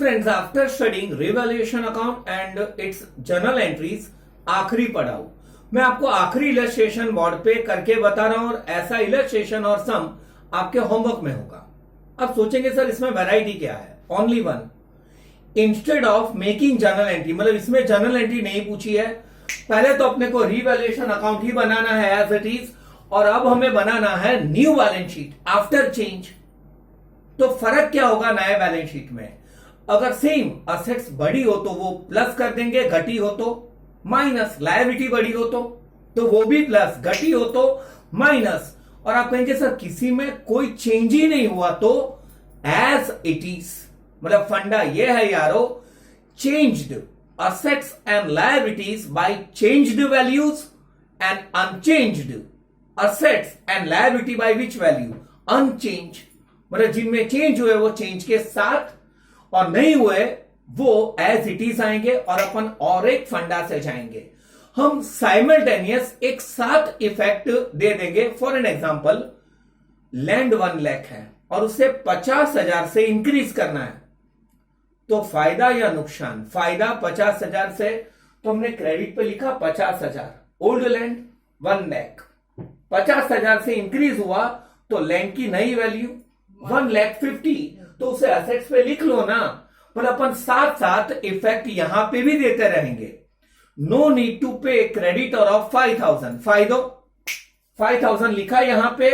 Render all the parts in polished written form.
Friends, after studying revaluation account and it's journal entries, आखिरी पढ़ाऊ मैं आपको आखिरी इलस्ट्रेशन बोर्ड पे करके बता रहा हूं और ऐसा इलस्ट्रेशन और सम आपके होमवर्क में होगा। अब सोचेंगे सर इसमें वैरायटी क्या है? Only one. Instead of making journal entry, मतलब इसमें जर्नल एंट्री नहीं पूछी है। पहले तो अपने को रिवैल्यूएशन अकाउंट ही बनाना है एज इट इज, और अब हमें बनाना है new balance sheet after change. तो फर्क क्या होगा नए बैलेंस शीट में? अगर सेम असेट्स बड़ी हो तो वो प्लस कर देंगे, घटी हो तो माइनस, लायबिलिटी बड़ी हो तो वो भी प्लस, घटी हो तो माइनस। और आप कहेंगे सर किसी में कोई चेंज ही नहीं हुआ तो एज इट इज, मतलब फंडा ये है यारो, changed assets and liabilities by changed values and unchanged assets and liability by which value? Unchange. मतलब जिनमें चेंज हुए वो चेंज के साथ, और नहीं हुए वो एज इट इज आएंगे और अपन और एक फंडा से जाएंगे। हम साइमल्टेनियस एक साथ इफेक्ट दे देंगे। For an example, land 1 lakh है और उसे 50,000 से इंक्रीज करना है, तो फायदा या नुकसान? फायदा 50,000 से, तो हमने क्रेडिट पे लिखा 50,000। ओल्ड लैंड 1 लाख, 50,000 से इंक्रीज हुआ तो लैंड की नई वैल्यू 1,50,000, तो उसे एसेट्स पे लिख लो ना। पर अपन साथ साथ इफेक्ट यहां पे भी देते रहेंगे। नो नीड टू पे क्रेडिटर ऑफ 5,000, फायदो 5,000 लिखा यहां पे,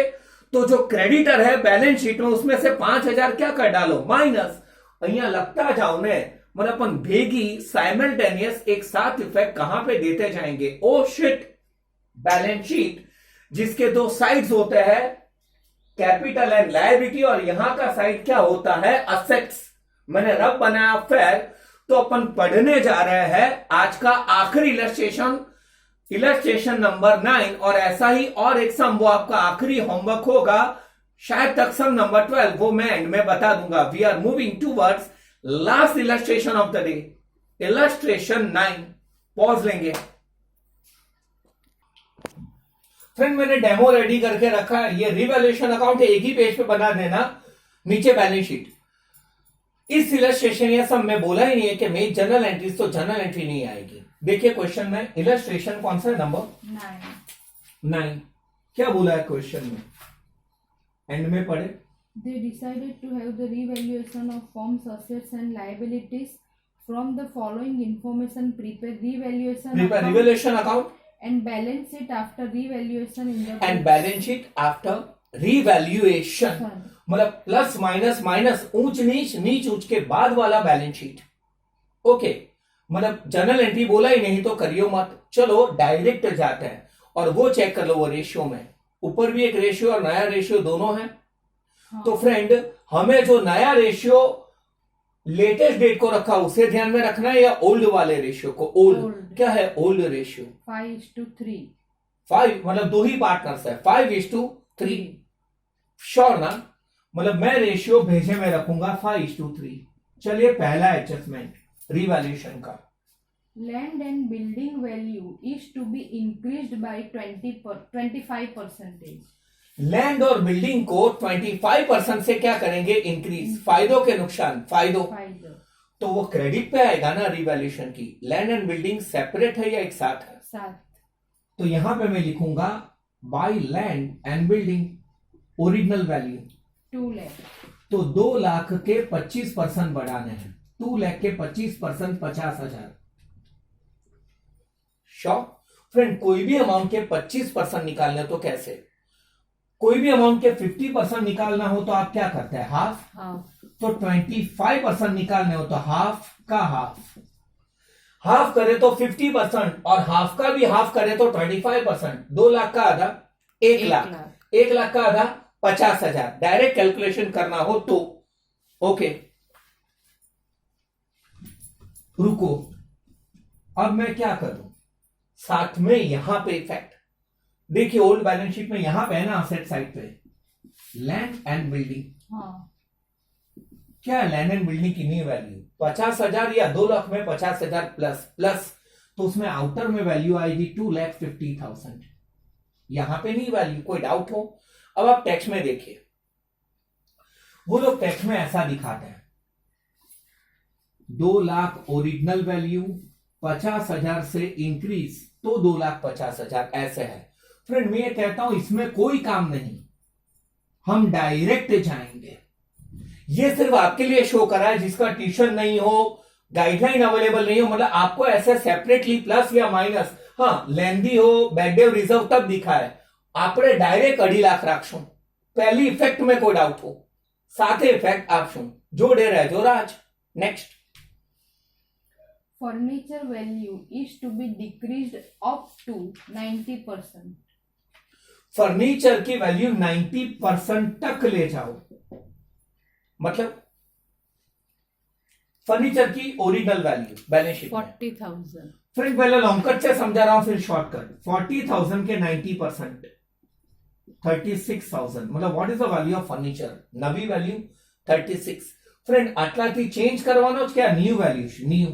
तो जो क्रेडिटर है बैलेंस शीट में उसमें से 5,000 क्या कर डालो? माइनस। अहियां लगता जाओ ने, मतलब अपन भेगी साइमल्टेनियस एक साथ इफेक्ट कहां पे देते जाएंगे? ओ शिट, बैलेंस शीट जिसके दो साइड्स होते हैं, कैपिटल एंड लायबिलिटी, और यहां का साइड क्या होता है? असेट्स। मैंने रब बनाया फेयर, तो अपन पढ़ने जा रहे हैं आज का आखिरी इलस्ट्रेशन नंबर 9, और ऐसा ही और एक सम, वो आपका आखिरी होमवर्क होगा शायद तक सम नंबर 12, वो मैं एंड में बता दूंगा। We are moving towards last illustration of the day, illustration 9। Pause लेंगे। फ्रेंड, मैंने डेमो रेडी करके रखा है। ये रिवैल्यूएशन अकाउंट एक ही पेज पे बना देना, नीचे बैलेंस शीट। इस इलस्ट्रेशन या सब में बोला ही नहीं है कि मेक जनरल एंट्रीज, तो जनरल एंट्री नहीं आएगी। देखिए क्वेश्चन में इलस्ट्रेशन कौन सा है? नंबर 9। क्या बोला है क्वेश्चन में? एंड में पढ़े। They decided to have the revaluation of firm's assets and liabilities from the following information: prepare revaluation account and balance sheet after revaluation in the and balance sheet after revaluation, मतलब plus minus minus, ऊंच नीच, नीच ऊंच के बाद वाला balance sheet. Okay, मतलब general entry बोला ही नहीं तो करियो मत। चलो डायरेक्ट जाते हैं और वो चेक कर लो। वो रेशियो में ऊपर भी एक रेशियो और नया रेशियो दोनों है। तो फ्रेंड, हमें जो नया रेशियो लेटेस्ट डेट को रखा उसे ध्यान में रखना है, या ओल्ड वाले रेशियो को? ओल्ड। क्या है ओल्ड रेशियो? 5:3। 5 मतलब दो ही पार्टनर्स है, 5:3। श्योर ना? मतलब मैं रेशियो भेजे में रखूंगा 5:3। चलिए पहला एडजस्टमेंट रिवैल्यूएशन का। Land and building value is to be increased by 25%. Land और बिल्डिंग को 25% से क्या करेंगे? इंक्रीज। फायदों के नुकसान? फायदों। तो वो क्रेडिट पे आएगा ना रिवैल्यूएशन की। लैंड एंड बिल्डिंग सेपरेट है या एक साथ है? साथ। तो यहां पे मैं लिखूंगा by land and building, original value 2 lakh. तो 2 लाख के 25% बढ़ाने हैं। 2 लाख के 25% 50,000। श्योर? फ्रेंड, कोई भी अमाउंट के 25% निकालने तो कैसे? कोई भी अमाउंट के 50% निकालना हो तो आप क्या करते हैं? हाफ। तो 25% निकालने हो तो हाफ का हाफ करे तो 50%, और हाफ का भी हाफ करे तो 25%। 2 लाख का आधा 1 लाख, 1 लाख का आधा 50,000। डायरेक्ट कैलकुलेशन करना हो तो ओके। रुको, अब मैं क्या करूं? साथ में यहां पे इफेक्ट देखिए। ओल्ड बैलेंस शीट में यहां पे है ना, असेट साइड पे लैंड एंड बिल्डिंग। क्या है लैंड एंड बिल्डिंग की न्यू वैल्यू? 50,000, या 2 लाख में 50,000 प्लस, तो उसमें आउटर में वैल्यू आएगी 2,50,000। यहां पे नहीं वैल्यू, कोई डाउट हो? अब आप टेक्स्ट में देखिए, वो लोग टेक्स्ट में ऐसा दिखाते हैं, 2,00,000 ओरिजिनल वैल्यू, 50,000 से इंक्रीज तो 2,50,000 ऐसे है। फ्रेंड मैं ये कहता हूं इसमें कोई काम नहीं, हम डायरेक्ट जाएंगे। ये सिर्फ आपके लिए शो करा है जिसका ट्यूशन नहीं हो, गाइडलाइन अवेलेबल नहीं हो, मतलब आपको ऐसे सेपरेटली प्लस या माइनस, हाँ लेंदी हो, बैकडेव रिजर्व तब दिखा है। आपने डायरेक्ट 2.5 लाख राखशो, पहली इफेक्ट में कोई डाउट हो, साथे इफेक्ट आपशो जो डे रहे जो राज। Next, furniture value is to be decreased up to 90%. Furniture की वैल्यू 90% तक ले जाओ, मतलब फर्नीचर की original value balance sheet 40,000. Friend पहले लॉन्ग कट से समझा रहा हूं फिर शॉर्टकट। 40,000 के 90% 36,000, मतलब what is the value of furniture, नवी वैल्यू 36। फ्रेंड आटलाથી चेंज करवानो क्या न्यू वैल्यू, न्यू।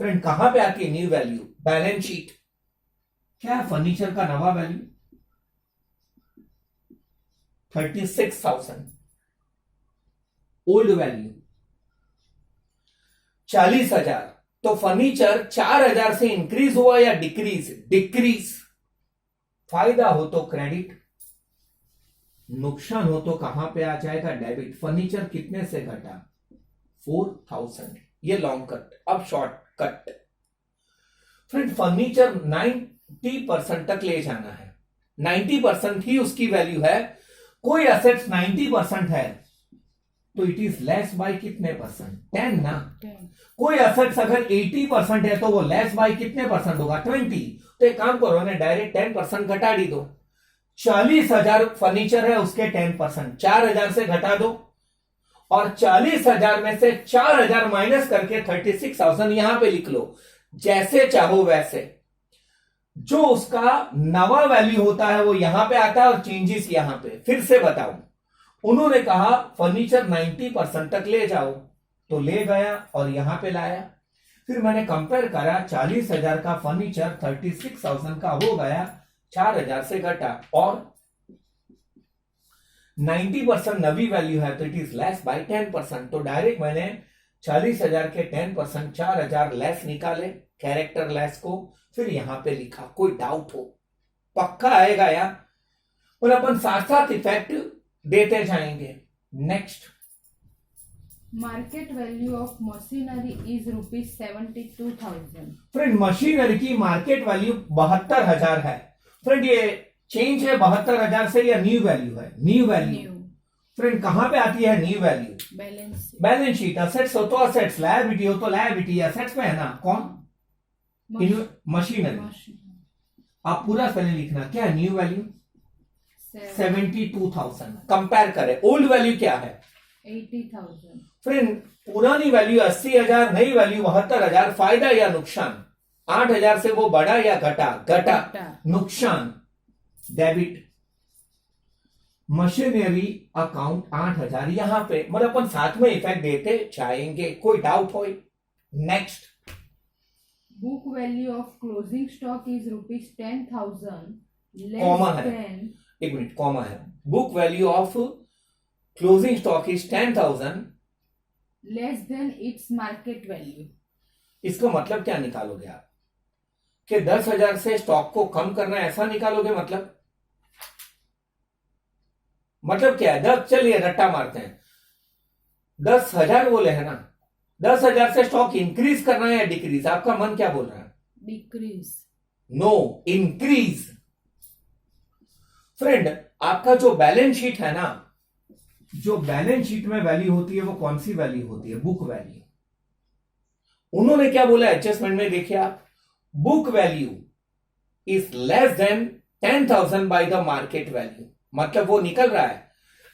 फ्रेंड कहां पे आती है न्यू वैल्यू, बैलेंस शीट। क्या है फर्नीचर का नवा वैल्यू 36,000, ओल्ड वैल्यू 40,000। तो फर्नीचर 4,000 से इंक्रीज हुआ या डिक्रीज, डिक्रीज। फायदा हो तो क्रेडिट, नुकसान हो तो कहां पे आ जाएगा डेबिट। फर्नीचर कितने से घटा 4,000, ये लॉन्ग कट। अब शॉर्ट कट, फ्रेंड फर्नीचर 90% तक ले जाना है, 90% ही उसकी वैल्यू है। कोई असेट्स 90% है तो इट इज लेस बाय कितने परसेंट, 10 ना। 10. कोई असेट्स अगर 80% है तो वो लेस बाय कितने परसेंट होगा, 20। तो एक काम करो ना, डायरेक्ट 10% घटा दी दो। 40,000 फर्नीचर है उसके 10% 4,000 से घटा दो, और 40,000 में से 4,000 माइनस करके 36,000 यहां पे लिख लो, जैसे चाहो वैसे। जो उसका नवा वैल्यू होता है वो यहां पे आता है और चेंजेस यहां पे। फिर से बताऊं, उन्होंने कहा फर्नीचर 90% तक ले जाओ, तो ले गया और यहां पे लाया। फिर मैंने कंपेयर करा, 40,000 का फर्नीचर 36,000 का हो गया, 4,000 से घटा, और 90% नवी वैल्यू है तो इट इज लेस बाय 10%। तो डायरेक्ट मैंने 40,000 के 10% 4,000 लेस निकाले, कैरेक्टर लेस को, फिर यहां पे लिखा। कोई डाउट हो पक्का आएगा यार, और अपन साथ साथ इफेक्ट देते जाएंगे। Next, Market value of machinery is rupees 72,000. Friend machinery की मार्केट वैल्यू 72,000 है। फ्रेंड ये चेंज है 72,000 से या न्यू वैल्यू है, न्यू वैल्यू। New फ्रेंड कहां पे आती है new value, balance sheet. Balance sheet. Assets हो तो असेट्स, लायबिलिटी हो तो लायबिलिटी। असेट्स में है ना कौन, मशीनरी। Machine. आप पूरा पहले लिखना, क्या है न्यू वैल्यू 7 72,000। कंपेयर करें, ओल्ड वैल्यू क्या है 80,000. फ्रेंड, पुरानी वैल्यू 80,000, नई वैल्यू 72,000। फायदा या नुकसान, 8,000 से वो बढ़ा या घटा, घटा। घटा। नुकसान डेबिट। मशीनरी अकाउंट 8,000 यहां पे, मतलब अपन साथ में इफेक्ट देते जाएंगे। कोई डाउट हो। Next, Book value of closing stock is rupees 10,000 Comma less है। than एक मिनट, कॉमा है। Book value of closing stock is 10,000, its market value. इसका मतलब क्या निकालोगे आप, कि 10,000 से स्टॉक को कम करना है, ऐसा निकालोगे। मतलब क्या है, 10, चलिए रट्टा मारते हैं, 10,000 बोले है ना, 10,000 से स्टॉक इंक्रीज करना है या डिक्रीज, आपका मन क्या बोल रहा है, Decrease. No, increase. फ्रेंड, आपका जो बैलेंस शीट है ना, जो बैलेंस शीट में वैल्यू होती है वो कौन सी वैल्यू होती है, बुक वैल्यू। उन्होंने क्या बोला एडजस्टमेंट में, देखिए आप, book value is less than 10,000 by the market value. मतलब वो निकल रहा है,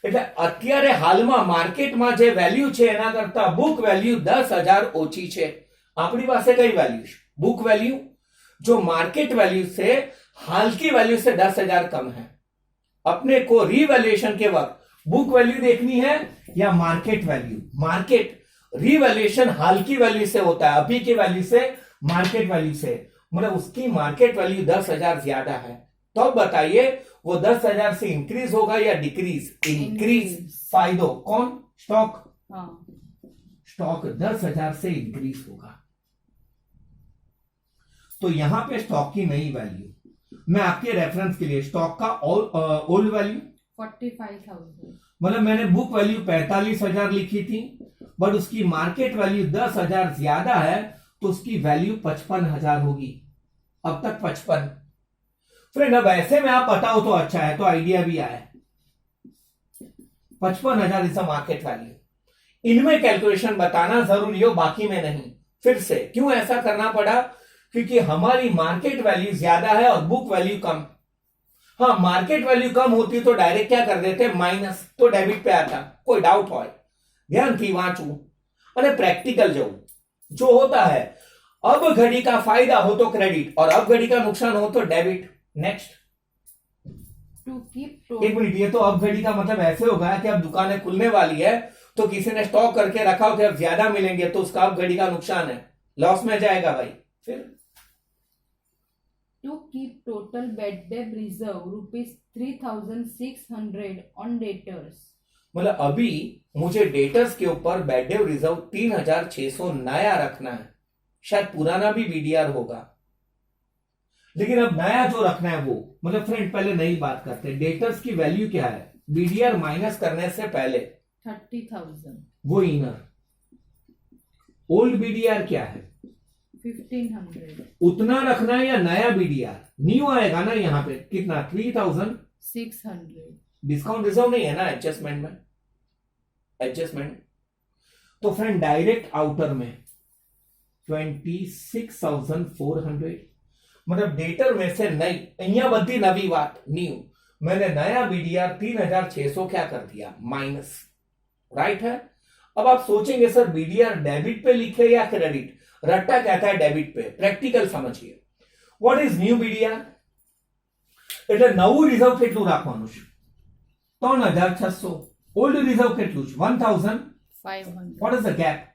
એટલે અત્યારે હાલમાં માર્કેટમાં જે વેલ્યુ છે એના કરતા બુક વેલ્યુ 10,000 ઓછી છે। આપણી પાસે કઈ વેલ્યુ છે, बुक वैल्यू, जो मार्केट वैल्यू से हाल की वैल्यू से 10,000 कम है। अपने को रीवैल्यूएशन के वक्त बुक वैल्यू देखनी है या मार्केट वैल्यू। मार्केट रीवैल्यूएशन हाल की वैल्यू से होता है, अभी की वैल्यू से, मार्केट वैल्यू से। मतलब उसकी मार्केट वैल्यू 10,000 ज्यादा है, तो बताइए वो 10,000 से इंक्रीज होगा या डिक्रीज, इंक्रीज। फायदो कौन, स्टॉक। हाँ. स्टॉक 10,000 से इंक्रीज होगा। तो यहां पे स्टॉक की नई वैल्यू, मैं आपके रेफरेंस के लिए स्टॉक का ओल्ड वैल्यू 45,000, मतलब मैंने बुक वैल्यू 45,000 लिखी थी, बट उसकी मार्केट वैल्यू 10,000 ज्यादा है, तो उसकी वैल्यू 55,000 होगी। अब तक 55। फ्रेंड अब ऐसे में आप बताओ तो अच्छा है, तो आइडिया भी आया। 55,000 इज द मार्केट वैल्यू। इनमें कैलकुलेशन बताना जरूरी हो, बाकी में नहीं। फिर से क्यों ऐसा करना पड़ा? क्योंकि हमारी मार्केट वैल्यू ज्यादा है और बुक वैल्यू कम। हाँ, मार्केट वैल्यू कम होती तो डायरेक्ट क्या कर देते, माइनस, तो डेबिट पे आता। कोई डाउट हो? ध्यान थी वांचू અને प्रैक्टिकल जो होता है, अब घड़ी का फायदा हो तो क्रेडिट और अब घड़ी का नुकसान हो तो डेबिट। नेक्स्ट, to keep एक मिनट, ये तो अब घड़ी का मतलब ऐसे होगा कि अब दुकानें खुलने वाली है तो किसी ने स्टॉक करके रखा हो कि अब ज्यादा मिलेंगे, तो उसका अब घड़ी का नुकसान है, लॉस में जाएगा भाई। फिर to keep total bad debt reserve rupees 3,600 on debtors. मतलब अभी मुझे डेटर्स के ऊपर बैड डेट रिजर्व 3,600 नया रखना है। शायद पुराना भी बीडीआर होगा, लेकिन अब नया जो रखना है वो, मतलब फ्रेंड पहले नई बात करते हैं। डेटर्स की वैल्यू क्या है बीडीआर माइनस करने से पहले? 30,000, वो इनर। ओल्ड बीडीआर क्या है? 1,500, उतना रखना है या नया बीडीआर? न्यू आएगा ना यहाँ पे, कितना? 3,600। डिस्काउंट रिजर्व नहीं है ना एडजस्टमेंट में, एडजस्टमेंट। तो फ्रेंड डायरेक्ट आउटर में 26,400, मतलब डेटर में से नई, અહીંયા બધી નવી વાત, न्यू। मैंने नया बीडीआर 3,600 क्या कर दिया, माइनस, राइट है। अब आप सोचेंगे सर बीडीआर डेबिट पे लिखे या क्रेडिट? रट्टा कहता है डेबिट पे, प्रैक्टिकल समझिए। What is new BDR? એટલે નવું રિઝર્વ કેટલું રાખવાનું છે? 3,600। ઓલ્ડ રિઝર્વ કેટલું છે? 1,500। What is the gap?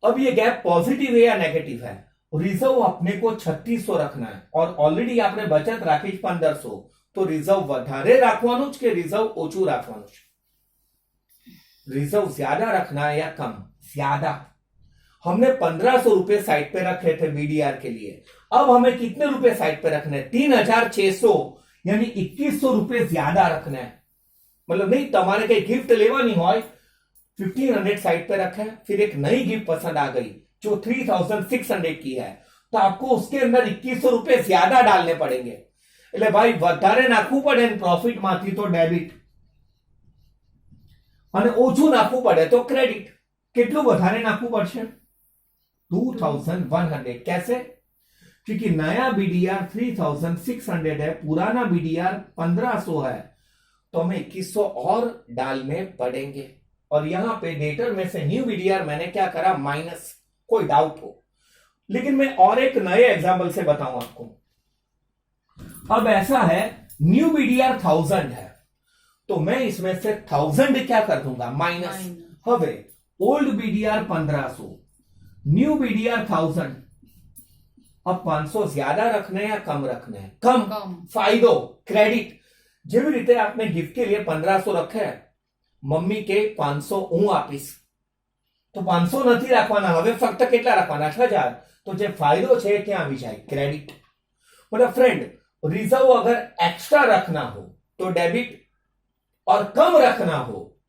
अब ये गैप पॉजिटिव है या नेगेटिव है? रिजर्व अपने को 3600 रखना है और ऑलरेडी आपने बचत राखी 1500, तो रिजर्व વધારે રાખવાનું જ કે रिजर्व ઓછું રાખવાનું છે? रिजर्व ज्यादा रखना है या कम? ज्यादा। हमने 1,500 रुपए साइड पे रखे थे बीडीआर के लिए, अब हमें कितने रुपए साइड पे रखने हैं? 3,600, यानी 2,100 रुपए ज्यादा रखना है। मतलब नहीं, તમારે કઈ गिफ्ट લેવાની હોય 1,500 साइड पे रखा है, फिर एक नई गिफ्ट पसंद आ गई जो 3,600 की है, तो आपको उसके अंदर 2,100 रुपए ज्यादा डालने पड़ेंगे। એટલે ભાઈ વધારે નાખવું પડે ને પ્રોફિટ માંથી તો ડેબિટ, અને ઓછું નાખવું પડે તો ક્રેડિટ। કેટલું વધારે નાખવું પડશે? 2,100। कैसे? क्योंकि नया बीडीआर 3,600 है, पुराना बीडीआर 1,500 है, तो हमें 2,100 और डालने पड़ेंगे। और यहां पे डेटर में से न्यू बीडीआर मैंने क्या करा, माइनस। कोई डाउट हो? लेकिन मैं और एक नए एग्जांपल से बताऊं आपको। अब ऐसा है, न्यू बीडीआर 1,000 है, तो मैं इसमें से 1,000 क्या कर दूंगा, माइनस। हवे ओल्ड बीडीआर 1,500, न्यू बीडीआर 1,000। अब 500 ज्यादा रखना है या कम रखना है? कम। फायदो, क्रेडिट। જેવી રીતે आपने गिफ्ट के लिए 1,500 रखे है, मम्मी के 500 હું આપીશ, તો 500 નથી રાખવાના, હવે ફક્ત કેટલા રાખવાના? 6,000। તો જે ફાયદો છે ક્યાં આવી જાય, ક્રેડિટ। मतलब फ्रेंड रिजर्व अगर एक्स्ट्रा रखना हो तो डेबिट और कम रखना हो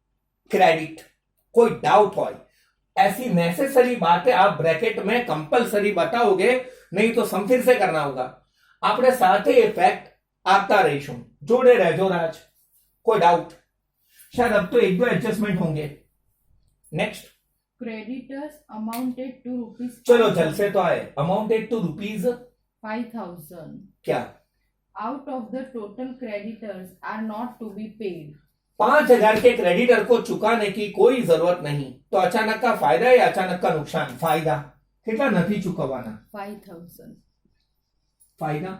क्रेडिट। कोई डाउट हो? ऐसी नेसेसरी बातें आप ब्रैकेट में कंपलसरी बताओगे, नहीं तो समथिंग से करना होगा। आपने साथ ही इफेक्ट आपता रहीશું, जोड़े रहजो राज। कोई डाउट? शायद अब तो 1-2 एडजस्टमेंट होंगे। Next, creditors amounted to rupees चलो जल से तो आए। अमाउंटेड टू रुपीज 5,000 क्या? out of the total creditors are not to be paid. 5,000 के क्रेडिटर को चुकाने की कोई जरूरत नहीं, तो अचानक का फायदा या अचानक का नुकसान? फायदा। કેટલા નથી ચૂકવવાના? 5,000. फायदा।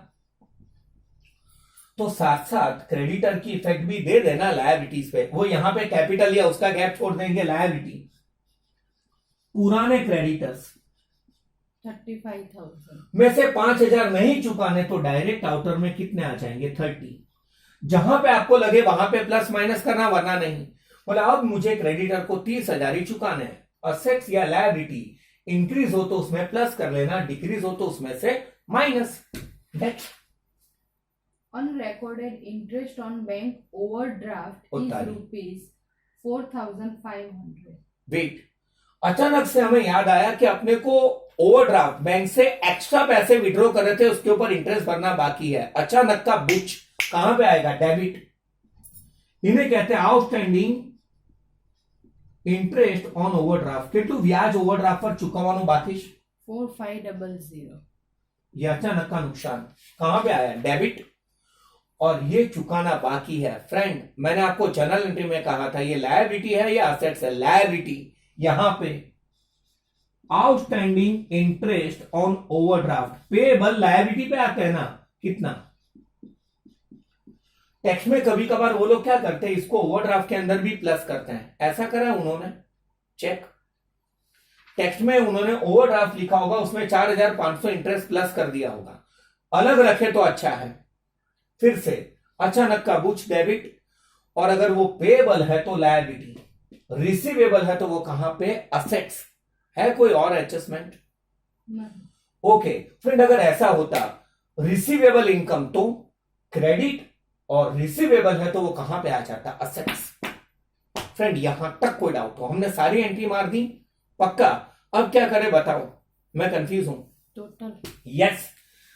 तो साथ साथ क्रेडिटर की इफेक्ट भी दे देना लायबिलिटीज पे। वो यहां पे कैपिटल या उसका गैप छोड़ देंगे, लायबिलिटी। पुराने क्रेडिटर्स 35,000. में से 5,000 नहीं चुकाने तो डायरेक्ट आउटर में कितने आ जाएंगे, 30। जहां पे आपको लगे वहां पे प्लस माइनस करना, वरना नहीं। बोला अब मुझे क्रेडिटर को 30,000 ही चुकाने हैं। असेट्स या लायबिलिटी इंक्रीज हो तो उसमें प्लस कर लेना, डिक्रीज हो तो उसमें से minus. Next, Unrecorded interest on bank overdraft is उतारी। rupees 4,500. वेट, अचानक से हमें याद आया कि अपने को ओवरड्राफ्ट बैंक से एक्स्ट्रा पैसे विड्रॉ कर रहे थे, उसके ऊपर इंटरेस्ट भरना बाकी है। अचानक का बुच कहां पे आएगा? डेबिट। इन्हें कहते हैं आउटस्टैंडिंग इंटरेस्ट ऑन ओवरड्राफ्ट। કેટલું વ્યાજ ઓવરડ્રાફ્ટ પર ચૂકવવાનું બાકી છે? 4,500. ये अचानक का नुकसान कहां पे आया? डेबिट। और ये चुकाना बाकी है। फ्रेंड, मैंने आपको जर्नल एंट्री में कहा था ये लायबिलिटी है या असेट्स है? लायबिलिटी। यहां पे outstanding interest on overdraft payable liability पे आते हैं ना। कितना? टैक्स में कभी कभार वो लोग क्या करते हैं, इसको ओवरड्राफ्ट के अंदर भी प्लस करते हैं। ऐसा करा है उन्होंने? चेक। टेक्स्ट में उन्होंने ओवरड्राफ्ट लिखा होगा, उसमें 4,500 इंटरेस्ट प्लस कर दिया होगा। अलग रखे तो अच्छा है। फिर से अचानक का बुच डेबिट, और अगर वो पेएबल है तो लायबिलिटी, रिसीवेबल है तो वो कहां पे? असेट्स। है कोई और एडजस्टमेंट? नहीं. ओके फ्रेंड, अगर ऐसा होता रिसीवेबल इनकम तो क्रेडिट, और रिसीवेबल है तो वो कहां पे आ जाता? असेट्स। फ्रेंड, यहां तक कोई डाउट हो? हमने सारी एंट्री मार दी पक्का। अब क्या करें बताओ, मैं कंफ्यूज हूं। Total. यस,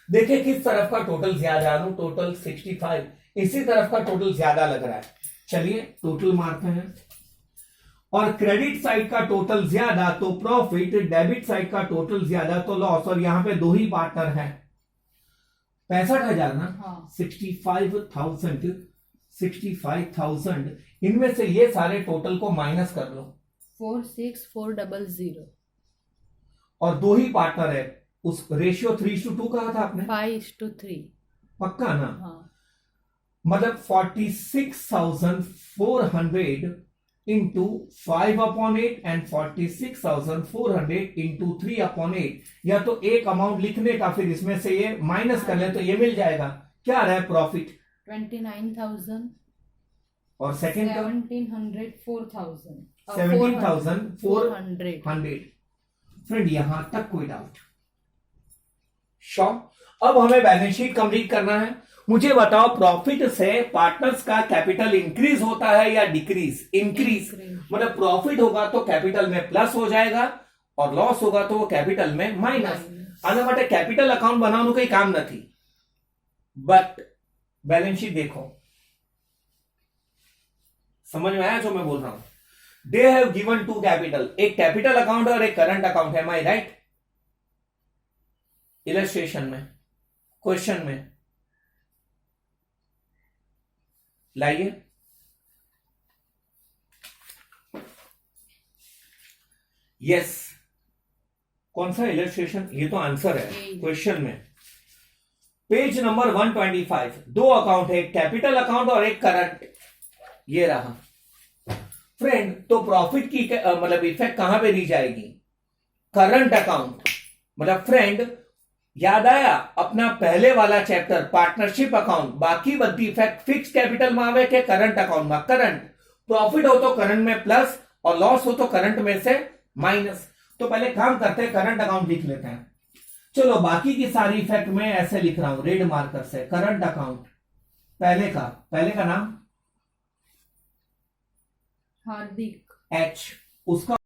देखिए किस तरफ का टोटल ज्यादा है। टोटल 65, इसी तरफ का टोटल ज्यादा लग रहा है। चलिए टोटल मारते हैं। और क्रेडिट साइड का टोटल ज्यादा तो प्रॉफिट, डेबिट साइड का टोटल ज्यादा तो लॉस। और यहां पे दो ही पार्टनर हैं। 65,000 ना? हाँ. 65,000 इनमें से ये सारे टोटल को माइनस कर लो। 46,400. और दो ही पार्टनर है। उस रेशियो 3:2 कहा था आपने? 5:3. पक्का ना? हाँ. मतलब 46,400 इंटू 5/8 एंड 46,400 इंटू 3/8। या तो एक अमाउंट लिखने का, फिर इसमें से ये माइनस कर ले तो ये मिल जाएगा। क्या आ रहा है? प्रॉफिट 29,000. और सेकंड का 1,700. 4,000. 17,400। फ्रेंड, यहां तक कोई डाउट? श्योर। अब हमें बैलेंस शीट कंप्लीट करना है। मुझे बताओ, प्रॉफिट से पार्टनर्स का कैपिटल इंक्रीज होता है या डिक्रीज? इंक्रीज। मतलब प्रॉफिट होगा तो कैपिटल में प्लस हो जाएगा, और लॉस होगा तो वो कैपिटल में माइनस। आना માટે कैपिटल अकाउंट बनाने कोई काम नहीं। बट बैलेंस शीट देखो, समझ में आया जो मैं बोल रहा हूं? They have given two capital, एक कैपिटल अकाउंट और एक करंट अकाउंट है। My right? इलस्ट्रेशन में, क्वेश्चन में लाइए। यस, कौन सा इलस्ट्रेशन? ये तो आंसर है क्वेश्चन में। Page number 125। दो अकाउंट है, एक कैपिटल अकाउंट और एक करंट। ये रहा फ्रेंड। तो प्रॉफिट की मतलब इफेक्ट कहां पे दी जाएगी? Current account. मतलब फ्रेंड, याद आया अपना पहले वाला चैप्टर पार्टनरशिप अकाउंट? बाकी बધી इफेक्ट फिक्स कैपिटल में आवे के करंट अकाउंट में? करंट। प्रॉफिट हो तो करंट में प्लस, और लॉस हो तो करंट में से माइनस। तो पहले काम करते हैं, करंट अकाउंट लिख लेते हैं। चलो बाकी की सारी इफेक्ट में ऐसे लिख रहा हूं रेड मार्कर से। करंट अकाउंट, पहले का नाम हार्दिक. एच, उसका